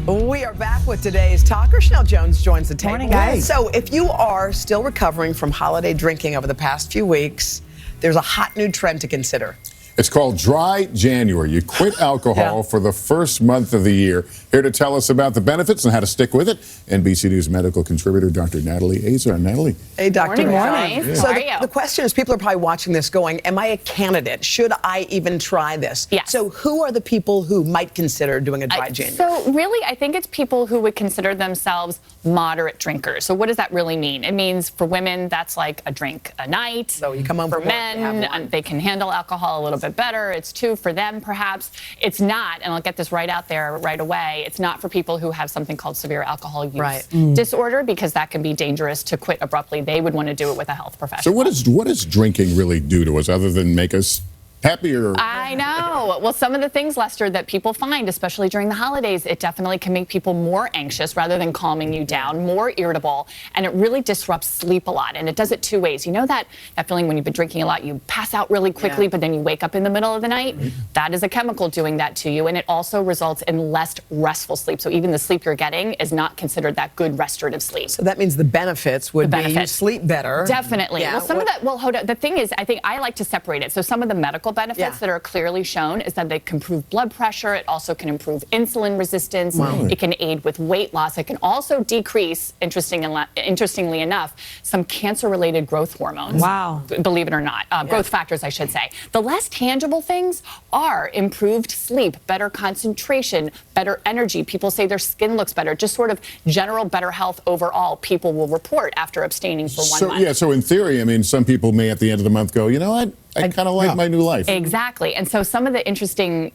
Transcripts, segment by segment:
We are back with today's talker. Chanel Jones joins the table. Morning, guys. So if you are still recovering from holiday drinking over the past few weeks, there's a hot new trend to consider. It's called Dry January. You quit alcohol for the first month of the year. Here to tell us about the benefits and how to stick with it, NBC News medical contributor Dr. Natalie Azar. Natalie. Hey, Dr. Morning. Yeah. How So are the question is, people are probably watching this going, am I a candidate? Should I even try this? Yes. So who are the people who might consider doing a dry January? So really, I think it's people who would consider themselves moderate drinkers. So what does that really mean? It means for women, that's like a drink a night. So you come home for from work, you have men, one. they can handle alcohol a little bit better. It's two for them, perhaps. It's not, and I'll get this right out there right away, it's not for people who have something called severe alcohol use disorder, because that can be dangerous to quit abruptly. They would want to do it with a health professional. So what does drinking really do to us other than make us happier? I know. Well, some of the things, Lester, that people find, especially during the holidays, it definitely can make people more anxious rather than calming you down, more irritable, and it really disrupts sleep a lot. And it does it two ways. You know that feeling when you've been drinking a lot, you pass out really quickly, but then you wake up in the middle of the night? That is a chemical doing that to you, and it also results in less restful sleep. So even the sleep you're getting is not considered that good restorative sleep. So that means the benefits would be you sleep better. Definitely. Yeah, well, some of that, well, hold on. The thing is, I think I like to separate it. So some of the medical benefits that are clearly shown is that they can improve blood pressure. It also can improve insulin resistance. It can aid with weight loss. It can also decrease, interestingly enough, some cancer-related growth hormones. Wow. Believe it or not. Growth factors, I should say. The less tangible things are improved sleep, better concentration, better energy. People say their skin looks better. Just sort of general better health overall, people will report after abstaining for 1 month. Yeah, so in theory, I mean, some people may at the end of the month go, you know what? I kind of like my new life. Exactly. And so some of the interesting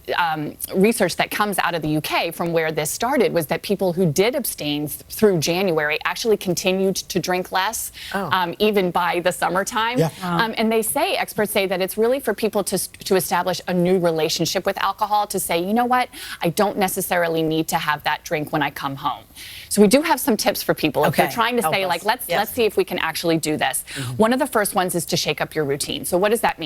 research that comes out of the UK from where this started was that people who did abstain through January actually continued to drink less, even by the summertime. And they say, experts say, that it's really for people to establish a new relationship with alcohol, to say, you know what, I don't necessarily need to have that drink when I come home. So we do have some tips for people if they're trying to say, like, let's see if we can actually do this. One of the first ones is to shake up your routine. So what does that mean?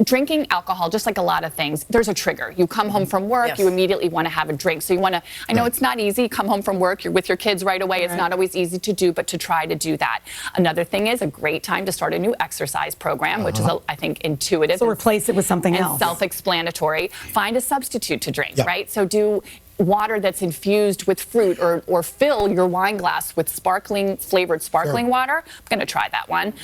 Drinking alcohol, just like a lot of things, there's a trigger. You come home from work, you immediately want to have a drink. So you want to, I know it's not easy, come home from work, you're with your kids right away. It's not always easy to do, but to try to do that. Another thing is a great time to start a new exercise program, which is, I think, intuitive. So replace it with something else. And self-explanatory. Find a substitute to drink, right? So do water that's infused with fruit, or fill your wine glass with flavored sparkling water. I'm going to try that one.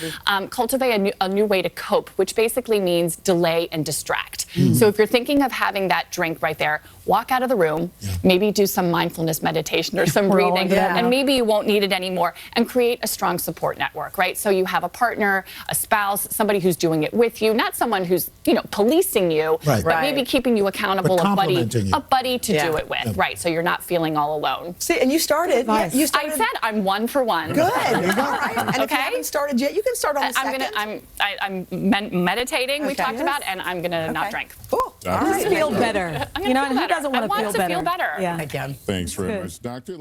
Cultivate a new way to cope, which basically means delay and distract. So if you're thinking of having that drink right there, walk out of the room, maybe do some mindfulness meditation or some breathing, and maybe you won't need it anymore, and create a strong support network, right? So you have a partner, a spouse, somebody who's doing it with you, not someone who's, policing you, but maybe keeping you accountable, a buddy to do it with. Right, so you're not feeling all alone. See, and you started. I said I'm 1 for 1. Good. All right. And if you haven't started yet, you can start on the second. I'm meditating. We talked about, and I'm gonna not drink. Cool. All right. Feel better. And who doesn't want to feel better? Feel better? Yeah. Again. Thanks very much, Doctor.